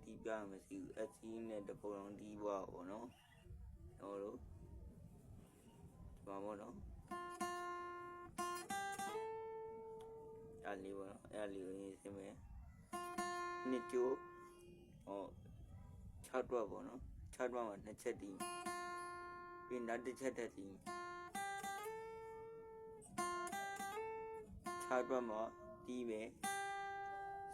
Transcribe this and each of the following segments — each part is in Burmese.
ဒီပြမရှိဘူးအစီးနဲ့တပုံလုံးဒီးပွားပေါ့နော်တို့ဒီမှာပေါ့နော်အဲ့လေးပေါ့နော်အဲ့လေးကိုရေးစင်းမယ်နှစ်ကျိုး6တွက်ပေါ့နော်6တွက်မှာ2ချက်တီးပြီးနောက်တစ်ချက်ထပ်တီး6တွက်မှာတီးမယ်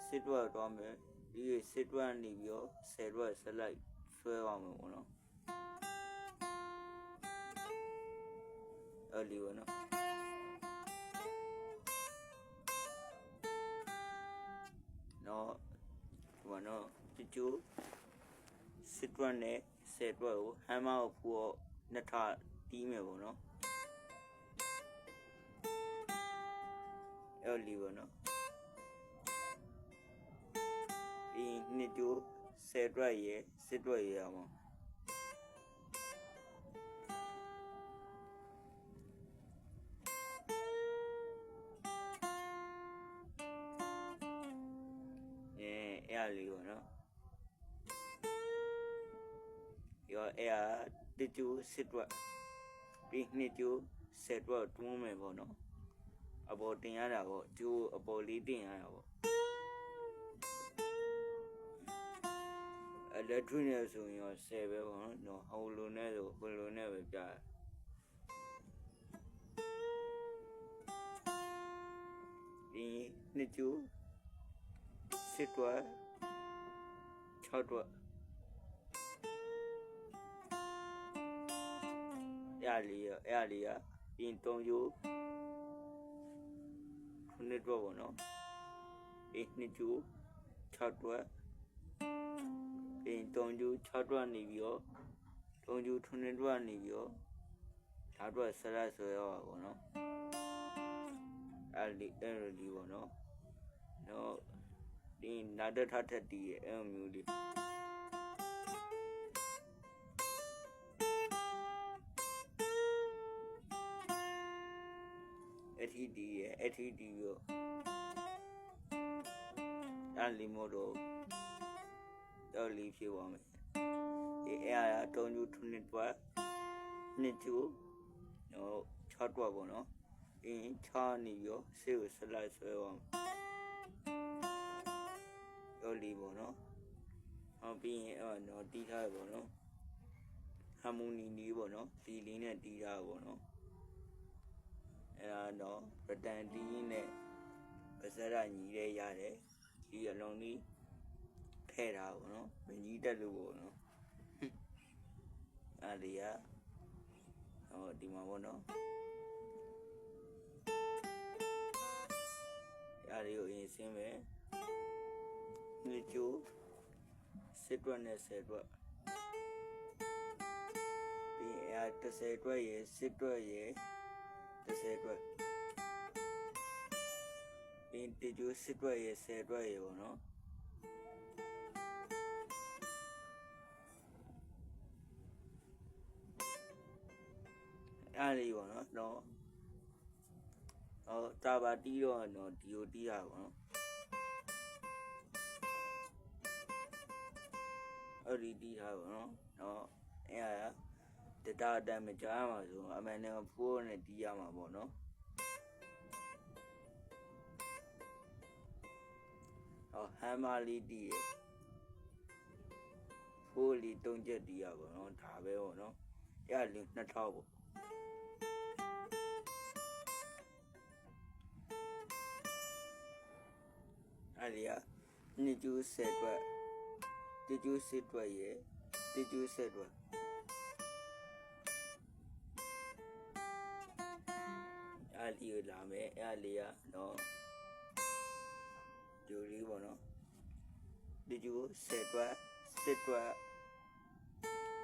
စစ်တွက်သွားမယ်ဒီစစ်တွက်နေပြီးတော့10တွက်ဆက်လိုက်ဆွဲအောင်မယ်ပေါ့နော်အဲ့လေးပေါ့နော်နော်ဒီမှာနော်ဒီကျိုးစစ်တွက်နဲ့10တွက်ကိုဟမ်းမကိုဖူတော့နှစ်ထတီးမယ်ပေါ့နော်အဲ့လေးပေါ့နော်ဒီနှစ်ကျိုး10တွက်ရဲ့စစ်တွက်ရဲ့အောင်အဲ့လေးပေါ့နော်ရောအဲ့ဒီကျိုးစစ်တွက်ပြီးနှစ်ကျိုး10တွက်တွန်းမယ်ပေါ့နော်အပေါ်တင်ရတာပေါ့ကျိုးအပေါ်လေးတင်ရတာပေါ့လက်ထွေးနေဆိုရင်ရော10ပဲပေါ့နော်ဟိုလိုနဲ့ဆိုဟိုလိုနဲ့ပဲပြဒီနှစ်ကျိုးစစ်တွက်6တွက်အဲ့လေးပြီး3ကျိုးနှစ်တွက်ပေါ့နော်ဒီနှစ်ကျိုး6တွက်ပြီး3ကျိုး6တွက်နေပြီးတော့3ကျိုး2တွက်နေပြီးတော့ဓာတ်တွက်ဆက်လိုက်ဆွဲရပါပေါ့နော်အဲ့လေးပေါ့နော်ဒီနာတထထက်တီးရဲ့အဲ့မျိုးလေးအထီးတီးရဲ့အထီးတီးရောအဲ့လေးမို့တော့တော့လေးဖြစ်သွားမယ်ဒီအဲ့3ကျိုး2တွက်2ကျိုး6တွက်ပေါ့နော်အင်း6နေရောဆေးကိုဆက်လိုက်ဆွဲအောင်တော့လေးပေါ့နော်ပြီးရင်တော့တီးထားရပေါ့နော်ဟာမိုနီလေးပေါ့နော်ဒီလေးနဲ့တီးထားပေါ့နော်အဲ့တော့ပတန်တီးနဲ့ပစရညီရဲရတယ်ဒီအလုံးလေးထဲ့တာပေါ့နော်မကြီးတက်လို့ပေါ့နော်အဲ့ဒီကဒီမှာပေါ့နော်အဲ့ဒီကိုအရင်ဆင်းမယ်နှစ်ကျိုးစစ်တွက်နဲ့10တွက်ပြီး10တွက်ရဲ့စစ်တွက်ရဲ့10တွက်ပြီးတကျိုးစစ်တွက်ရဲ့10တွက်ရဲ့ပေါ့နော်အဲ့ဒီပေါ့နော်တာပါတီးတော့ဒီကိုတီးတာပေါ့နော်အဲ့ဒီတီးထားပေါ့နော်အဲ့ တာအတမ်းမကြားမှာဆိုအမှန်နဲ့ဖိုးနဲ့တီးရမှာပေါ့နော်ဟောဟမ်မာလေးတီးရဖိုးလေး3ချက်တီးရပါတော့ဒါပဲပေါ့နော်အဲ့လေး2000ပေါ့အဲ့ဒီကနှစ်ကျူး10တွက်တကျူး10တွက်ရတကျူး10တွက်အဲ့ဒီလာမယ်အဲ့လေးကတော့ဂျူရီပေါ့နော်တကျူး10တွက်10တွက်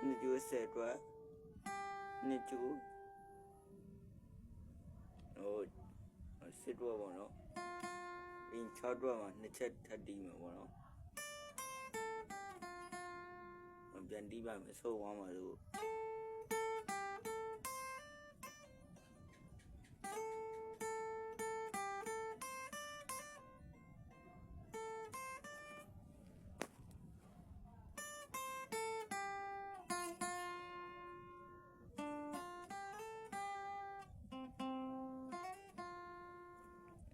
နှစ်ကျူး10တွက်နှစ်ကျူးဟို10တွက်ပေါ့နော်အင်း6တွက်မှာ2ချက်ထပ်တီးမှာပေါ့နော်ပြန်တီးပါမယ်ဆိုးသွားမှာလို့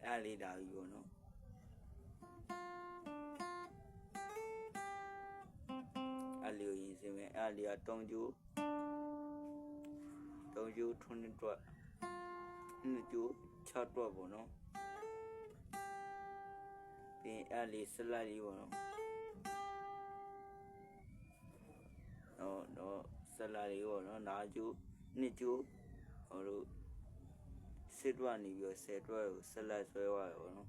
အဲ့လေးဒါပြီပေါ့နော်အဲ့လေးကိုရည်စင်မယ်အဲ့လေးက3ကျူးထွန်းတွက်2ကျူး6တွက်ပေါ့နော်ပြီးအဲ့လေးစလိုက်လေးပေါ့နော်တော့စလိုက်လေးပေါ့နော်နာကျူး2ကျူးဟိုလို10တွက်နေပြီး10တွက်ကိုစလိုက်ဆွဲသွားရပေါ့နော်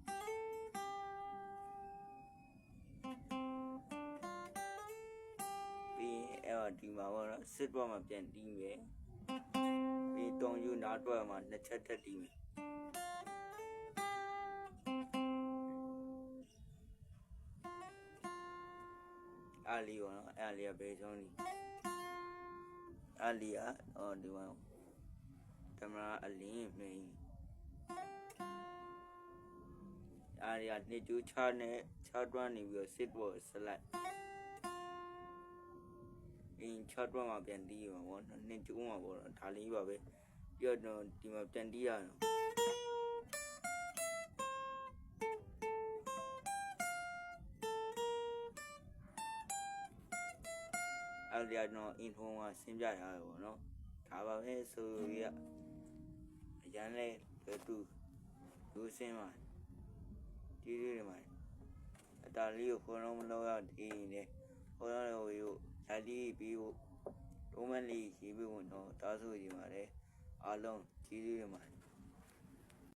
ပြီးအဲ့ဒီမှာပေါ့နော်10တွက်မှာပြန်တီးမယ်ပြီး3ကျူးနားတွက်မှာ2ချက်ထပ်တီးမယ်အဲ့လီပေါ့နော်အဲ့လီကဘယ်ဆုံးနေအဲ့လီကဒီမှာတမရာအလင်းမင်းအဲ့လီကနှစ်ကျူး6နဲ့6တွက်နေပြီး10တွက်စလိုက်အင်း6တွက်မှာပြန်တီးမှာပေါ့နော်နှစ်ကျူးမှာပေါ့ဒါလေးပါပဲပြီးတော့ဒီမှာပြန်တီးရအောင်အဲ့ဒီကတော့အင်ထုံးကဆင်းပြရတယ်ပေါ့နော်ဒါပါပဲဆိုရအရန်လဲတူလူစင်းမှာဒီတွေမှာအတားလေးကိုခေါ်တော့မလို့ရဒီနေခေါ်ရတော့ရို့ဓာတ်လေးပြီးဖို့ဒုံးမလေးရေးပြီးဝင်တော့တားဆိုကြပါလေအားလုံးကြီးတွေမှာ